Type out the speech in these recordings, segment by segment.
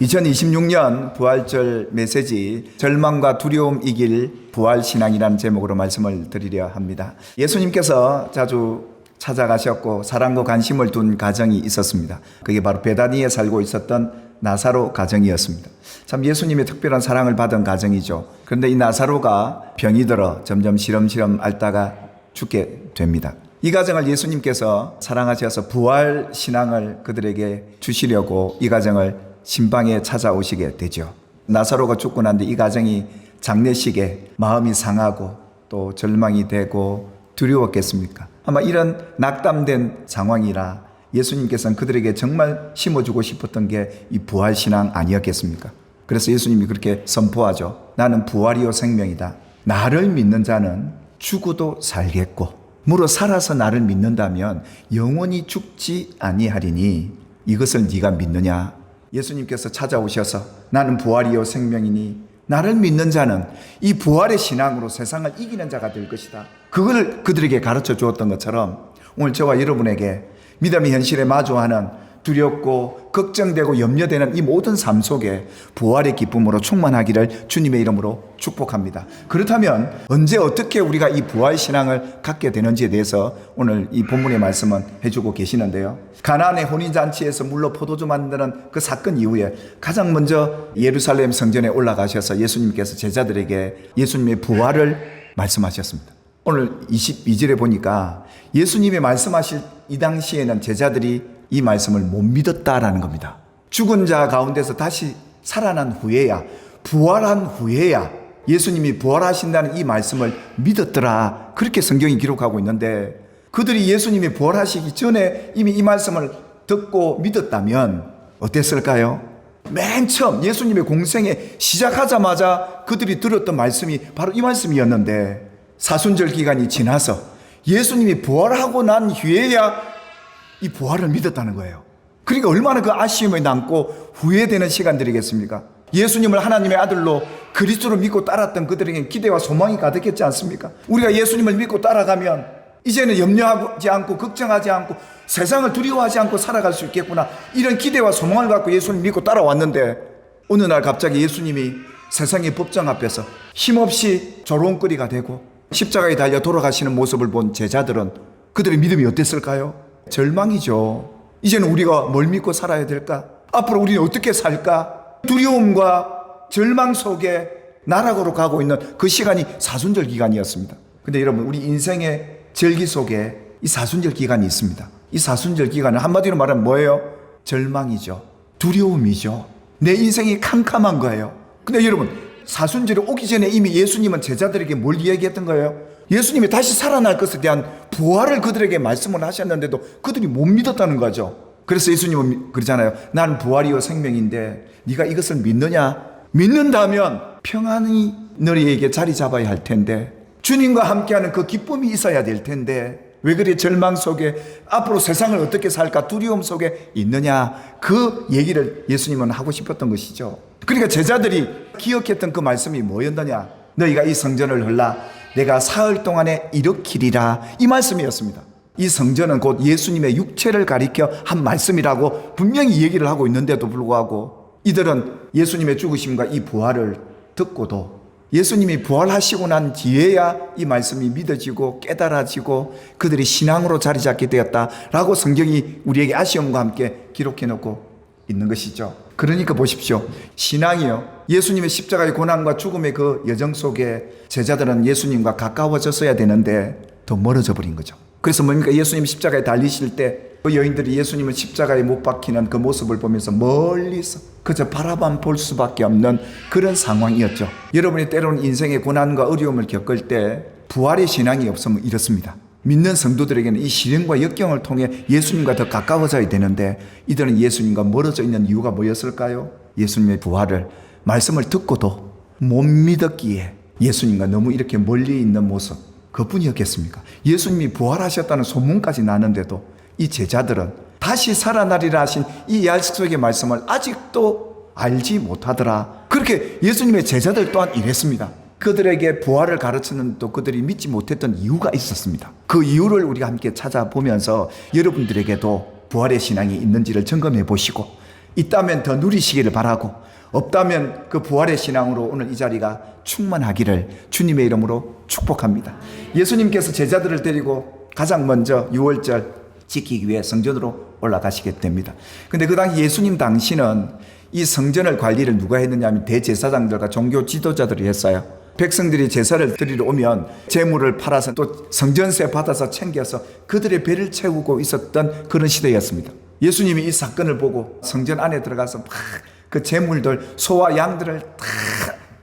2026년 부활절 메시지 절망과 두려움 이길 부활신앙이라는 제목으로 말씀을 드리려 합니다. 예수님께서 자주 찾아가셨고 사랑과 관심을 둔 가정이 있었습니다. 그게 바로 베다니에 살고 있었던 나사로 가정이었습니다. 참 예수님의 특별한 사랑을 받은 가정이죠. 그런데 이 나사로가 병이 들어 점점 시름시름 앓다가 죽게 됩니다. 이 가정을 예수님께서 사랑하셔서 부활신앙을 그들에게 주시려고 이 가정을 신방에 찾아오시게 되죠. 나사로가 죽고 난 뒤 이 가정이 장례식에 마음이 상하고 또 절망이 되고 두려웠겠습니까? 아마 이런 낙담된 상황이라 예수님께서는 그들에게 정말 심어주고 싶었던 게 이 부활신앙 아니었겠습니까? 그래서 예수님이 그렇게 선포하죠. 나는 부활이요 생명이다. 나를 믿는 자는 죽어도 살겠고 무릇 살아서 나를 믿는다면 영원히 죽지 아니하리니 이것을 네가 믿느냐? 예수님께서 찾아오셔서 나는 부활이요 생명이니 나를 믿는 자는 이 부활의 신앙으로 세상을 이기는 자가 될 것이다. 그걸 그들에게 가르쳐 주었던 것처럼 오늘 저와 여러분에게 믿음의 현실에 마주하는 두렵고 걱정되고 염려되는 이 모든 삶 속에 부활의 기쁨으로 충만하기를 주님의 이름으로 축복합니다. 그렇다면 언제 어떻게 우리가 이 부활신앙을 갖게 되는지에 대해서 오늘 이 본문의 말씀은 해주고 계시는데요. 가나안의 혼인잔치에서 물로 포도주 만드는 그 사건 이후에 가장 먼저 예루살렘 성전에 올라가셔서 예수님께서 제자들에게 예수님의 부활을 말씀하셨습니다. 오늘 22절에 보니까 예수님이 말씀하실 이 당시에는 제자들이 이 말씀을 못 믿었다라는 겁니다. 죽은 자 가운데서 다시 살아난 후에야, 부활한 후에야 예수님이 부활하신다는 이 말씀을 믿었더라. 그렇게 성경이 기록하고 있는데 그들이 예수님이 부활하시기 전에 이미 이 말씀을 듣고 믿었다면 어땠을까요? 맨 처음 예수님의 공생에 시작하자마자 그들이 들었던 말씀이 바로 이 말씀이었는데 사순절 기간이 지나서 예수님이 부활하고 난 후에야 이 부활을 믿었다는 거예요. 그러니까 얼마나 그 아쉬움이 남고 후회되는 시간들이겠습니까? 예수님을 하나님의 아들로 그리스도로 믿고 따랐던 그들에게는 기대와 소망이 가득했지 않습니까? 우리가 예수님을 믿고 따라가면 이제는 염려하지 않고 걱정하지 않고 세상을 두려워하지 않고 살아갈 수 있겠구나, 이런 기대와 소망을 갖고 예수님 믿고 따라왔는데 어느 날 갑자기 예수님이 세상의 법정 앞에서 힘없이 조롱거리가 되고 십자가에 달려 돌아가시는 모습을 본 제자들은 그들의 믿음이 어땠을까요? 절망이죠. 이제는 우리가 뭘 믿고 살아야 될까? 앞으로 우리는 어떻게 살까? 두려움과 절망 속에 나락으로 가고 있는 그 시간이 사순절 기간이었습니다. 근데 여러분, 우리 인생의 절기 속에 이 사순절 기간이 있습니다. 이 사순절 기간은 한마디로 말하면 뭐예요? 절망이죠. 두려움이죠. 내 인생이 캄캄한 거예요. 근데 여러분, 사순절이 오기 전에 이미 예수님은 제자들에게 뭘 이야기했던 거예요? 예수님이 다시 살아날 것에 대한 부활을 그들에게 말씀을 하셨는데도 그들이 못 믿었다는 거죠. 그래서 예수님은 그러잖아요. 나는 부활이요 생명인데 네가 이것을 믿느냐? 믿는다면 평안히 너희에게 자리 잡아야 할 텐데, 주님과 함께하는 그 기쁨이 있어야 될 텐데 왜 그리 절망 속에 앞으로 세상을 어떻게 살까 두려움 속에 있느냐? 그 얘기를 예수님은 하고 싶었던 것이죠. 그러니까 제자들이 기억했던 그 말씀이 뭐였느냐? 너희가 이 성전을 헐라 내가 사흘 동안에 일으키리라, 이 말씀이었습니다. 이 성전은 곧 예수님의 육체를 가리켜 한 말씀이라고 분명히 얘기를 하고 있는데도 불구하고 이들은 예수님의 죽으심과 이 부활을 듣고도 예수님이 부활하시고 난 뒤에야 이 말씀이 믿어지고 깨달아지고 그들이 신앙으로 자리 잡게 되었다라고 성경이 우리에게 아쉬움과 함께 기록해 놓고 있는 것이죠. 그러니까 보십시오. 신앙이요, 예수님의 십자가의 고난과 죽음의 그 여정 속에 제자들은 예수님과 가까워졌어야 되는데 더 멀어져 버린 거죠. 그래서 뭡니까? 예수님 십자가에 달리실 때 그 여인들이 예수님을 십자가에 못 박히는 그 모습을 보면서 멀리서 그저 바라만 볼 수밖에 없는 그런 상황이었죠. 여러분이 때로는 인생의 고난과 어려움을 겪을 때 부활의 신앙이 없으면 이렇습니다. 믿는 성도들에게는 이 시련과 역경을 통해 예수님과 더 가까워져야 되는데 이들은 예수님과 멀어져 있는 이유가 뭐였을까요? 예수님의 부활을 말씀을 듣고도 못 믿었기에 예수님과 너무 이렇게 멀리 있는 모습, 그뿐이었겠습니까? 예수님이 부활하셨다는 소문까지 나는데도 이 제자들은 다시 살아나리라 하신 이 약속의 말씀을 아직도 알지 못하더라. 그렇게 예수님의 제자들 또한 이랬습니다. 그들에게 부활을 가르치는데도 그들이 믿지 못했던 이유가 있었습니다. 그 이유를 우리가 함께 찾아보면서 여러분들에게도 부활의 신앙이 있는지를 점검해 보시고 있다면 더 누리시기를 바라고, 없다면 그 부활의 신앙으로 오늘 이 자리가 충만하기를 주님의 이름으로 축복합니다. 예수님께서 제자들을 데리고 가장 먼저 유월절 지키기 위해 성전으로 올라가시게 됩니다. 근데 그 당시 예수님 당시는 이 성전을 관리를 누가 했느냐 하면 대제사장들과 종교 지도자들이 했어요. 백성들이 제사를 드리러 오면 제물을 팔아서 또 성전세 받아서 챙겨서 그들의 배를 채우고 있었던 그런 시대였습니다. 예수님이 이 사건을 보고 성전 안에 들어가서 막 그 제물들, 소와 양들을 다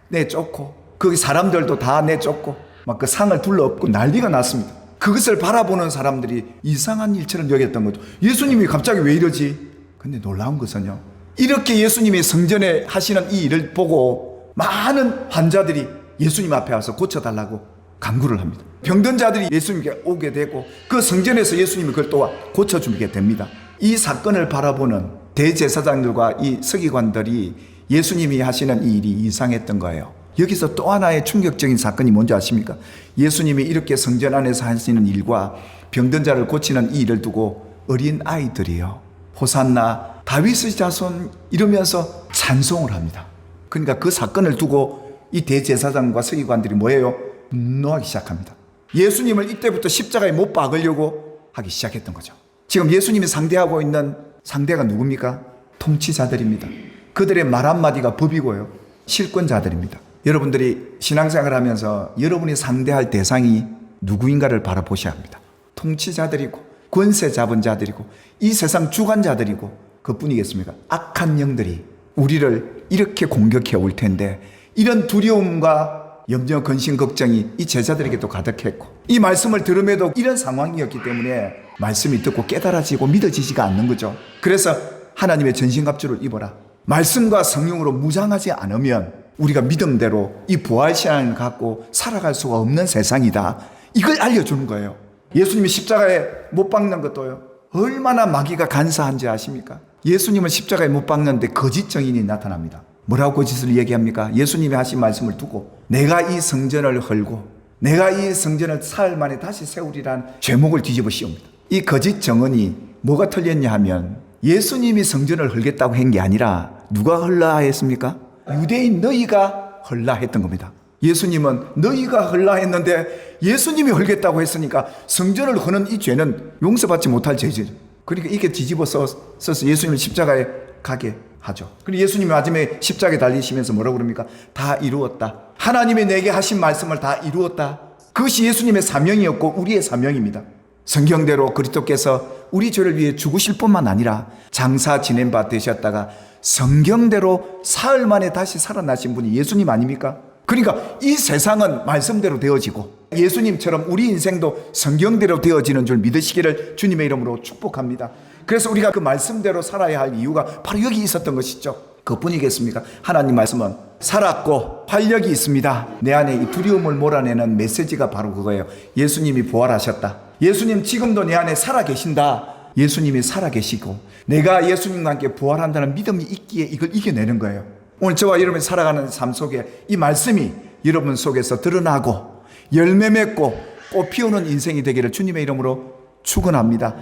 내쫓고 거기 사람들도 다 내쫓고 막 그 상을 둘러엎고 난리가 났습니다. 그것을 바라보는 사람들이 이상한 일처럼 여겼던 거죠. 예수님이 갑자기 왜 이러지? 근데 놀라운 것은요, 이렇게 예수님이 성전에 하시는 이 일을 보고 많은 환자들이 예수님 앞에 와서 고쳐달라고 간구를 합니다. 병든 자들이 예수님께 오게 되고 그 성전에서 예수님이 그걸 또 고쳐주게 됩니다. 이 사건을 바라보는 대제사장들과 이 서기관들이 예수님이 하시는 이 일이 이상했던 거예요. 여기서 또 하나의 충격적인 사건이 뭔지 아십니까? 예수님이 이렇게 성전 안에서 하시는 일과 병든 자를 고치는 이 일을 두고 어린 아이들이요, 호산나 다윗의 자손 이러면서 찬송을 합니다. 그러니까 그 사건을 두고 이 대제사장과 서기관들이 뭐예요? 분노하기 시작합니다. 예수님을 이때부터 십자가에 못 박으려고 하기 시작했던 거죠. 지금 예수님이 상대하고 있는 상대가 누굽니까? 통치자들입니다. 그들의 말 한마디가 법이고요, 실권자들입니다. 여러분들이 신앙생활을 하면서 여러분이 상대할 대상이 누구인가를 바라보셔야 합니다. 통치자들이고 권세 잡은 자들이고 이 세상 주관자들이고 그뿐이겠습니까? 악한 영들이 우리를 이렇게 공격해 올 텐데, 이런 두려움과 염려, 근심, 걱정이 이 제자들에게도 가득했고, 이 말씀을 들음에도 이런 상황이었기 때문에 말씀이 듣고 깨달아지고 믿어지지가 않는 거죠. 그래서 하나님의 전신갑주를 입어라. 말씀과 성령으로 무장하지 않으면 우리가 믿음대로 이 부활신앙을 갖고 살아갈 수가 없는 세상이다, 이걸 알려주는 거예요. 예수님이 십자가에 못 박는 것도요, 얼마나 마귀가 간사한지 아십니까? 예수님을 십자가에 못 박는데 거짓 증인이 나타납니다. 뭐라고 거짓을 얘기합니까? 예수님이 하신 말씀을 두고 내가 이 성전을 헐고 내가 이 성전을 사흘 만에 다시 세우리란 죄목을 뒤집어 씌웁니다. 이 거짓 증언이 뭐가 틀렸냐 하면, 예수님이 성전을 헐겠다고 한 게 아니라 누가 헐라 했습니까? 유대인 너희가 헐라 했던 겁니다. 예수님은 너희가 헐라 했는데 예수님이 헐겠다고 했으니까 성전을 허는 이 죄는 용서받지 못할 죄죠. 그러니까 이게 뒤집어 써서 예수님을 십자가에 가게 하죠. 그리고 예수님이 마지막에 십자가에 달리시면서 뭐라고 그럽니까? 다 이루었다. 하나님이 내게 하신 말씀을 다 이루었다. 그것이 예수님의 사명이었고 우리의 사명입니다. 성경대로 그리스도께서 우리 죄를 위해 죽으실 뿐만 아니라 장사 지낸 바 되셨다가 성경대로 사흘 만에 다시 살아나신 분이 예수님 아닙니까? 그러니까 이 세상은 말씀대로 되어지고 예수님처럼 우리 인생도 성경대로 되어지는 줄 믿으시기를 주님의 이름으로 축복합니다. 그래서 우리가 그 말씀대로 살아야 할 이유가 바로 여기 있었던 것이죠. 그뿐이겠습니까? 하나님 말씀은 살았고 활력이 있습니다. 내 안에 이 두려움을 몰아내는 메시지가 바로 그거예요. 예수님이 부활하셨다. 예수님 지금도 내 안에 살아계신다. 예수님이 살아계시고 내가 예수님과 함께 부활한다는 믿음이 있기에 이걸 이겨내는 거예요. 오늘 저와 여러분이 살아가는 삶 속에 이 말씀이 여러분 속에서 드러나고 열매 맺고 꽃 피우는 인생이 되기를 주님의 이름으로 축원합니다.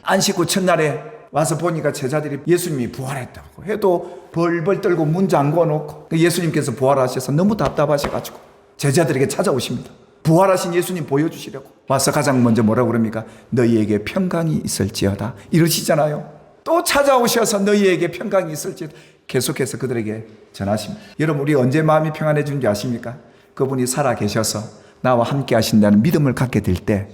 안식 후 첫날에 와서 보니까 제자들이 예수님이 부활했다고 해도 벌벌 떨고 문 잠궈 놓고, 예수님께서 부활하셔서 너무 답답하셔가지고 제자들에게 찾아오십니다. 부활하신 예수님 보여주시려고 와서 가장 먼저 뭐라고 그럽니까? 너희에게 평강이 있을지어다 이러시잖아요. 또 찾아오셔서 너희에게 평강이 있을지어다 계속해서 그들에게 전하십니다. 여러분, 우리 언제 마음이 평안해진 줄 아십니까? 그분이 살아계셔서 나와 함께 하신다는 믿음을 갖게 될 때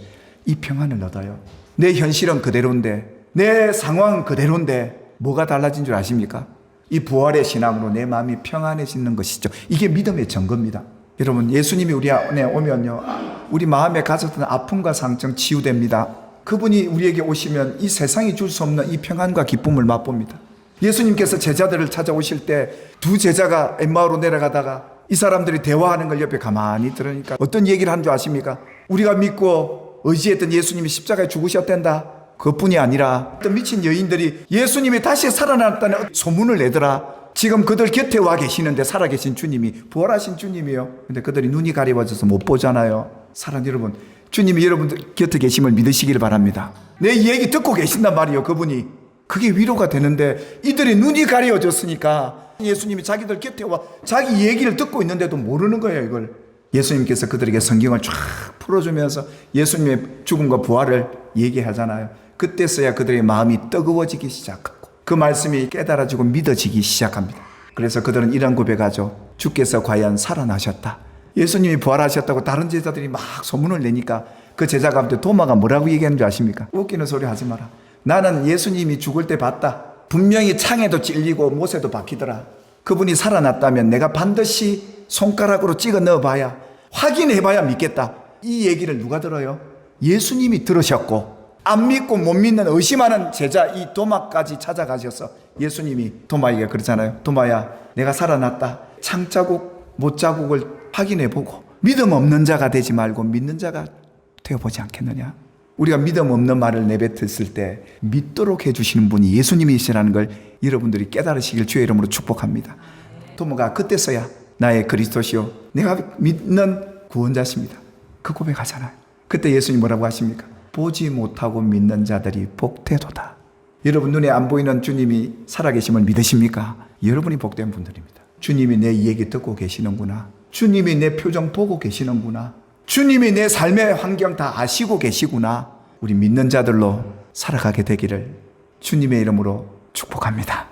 이 평안을 얻어요. 내 현실은 그대로인데, 내 상황은 그대로인데 뭐가 달라진 줄 아십니까? 이 부활의 신앙으로 내 마음이 평안해지는 것이죠. 이게 믿음의 증거입니다. 여러분, 예수님이 우리 안에 오면요, 우리 마음에 가졌던 아픔과 상처 치유됩니다. 그분이 우리에게 오시면 이 세상이 줄 수 없는 이 평안과 기쁨을 맛봅니다. 예수님께서 제자들을 찾아오실 때 두 제자가 엠마오로 내려가다가 이 사람들이 대화하는 걸 옆에 가만히 들으니까 어떤 얘기를 한 줄 아십니까? 우리가 믿고 의지했던 예수님이 십자가에 죽으셨단다. 그뿐이 아니라 어떤 미친 여인들이 예수님이 다시 살아났다는 소문을 내더라. 지금 그들 곁에 와 계시는데 살아계신 주님이, 부활하신 주님이요. 근데 그들이 눈이 가려워져서 못 보잖아요. 사랑 여러분, 주님이 여러분들 곁에 계심을 믿으시길 바랍니다. 내 얘기 듣고 계신단 말이에요. 그분이 그게 위로가 되는데 이들의 눈이 가려졌으니까 예수님이 자기들 곁에 와 자기 얘기를 듣고 있는데도 모르는 거예요, 이걸. 예수님께서 그들에게 성경을 쫙 풀어주면서 예수님의 죽음과 부활을 얘기하잖아요. 그때서야 그들의 마음이 뜨거워지기 시작하고 그 말씀이 깨달아지고 믿어지기 시작합니다. 그래서 그들은 이런 고백하죠. 주께서 과연 살아나셨다. 예수님이 부활하셨다고 다른 제자들이 막 소문을 내니까 그 제자 가운데 도마가 뭐라고 얘기하는 줄 아십니까? 웃기는 소리 하지 마라. 나는 예수님이 죽을 때 봤다. 분명히 창에도 찔리고 못에도 박히더라. 그분이 살아났다면 내가 반드시 손가락으로 찍어 넣어봐야 확인해봐야 믿겠다. 이 얘기를 누가 들어요? 예수님이 들으셨고 안 믿고 못 믿는 의심하는 제자 이 도마까지 찾아가셔서 예수님이 도마에게 그러잖아요. 도마야, 내가 살아났다. 창자국 못자국을 확인해보고 믿음 없는 자가 되지 말고 믿는 자가 되어보지 않겠느냐. 우리가 믿음 없는 말을 내뱉었을 때 믿도록 해주시는 분이 예수님이시라는 걸 여러분들이 깨달으시길 주의 이름으로 축복합니다. 도마가 그때서야 나의 그리스도시요 내가 믿는 구원자십니다. 그 고백하잖아요. 그때 예수님 뭐라고 하십니까? 보지 못하고 믿는 자들이 복되도다. 여러분 눈에 안 보이는 주님이 살아계심을 믿으십니까? 여러분이 복된 분들입니다. 주님이 내 얘기 듣고 계시는구나. 주님이 내 표정 보고 계시는구나. 주님이 내 삶의 환경 다 아시고 계시구나. 우리 믿는 자들로 살아가게 되기를 주님의 이름으로 축복합니다.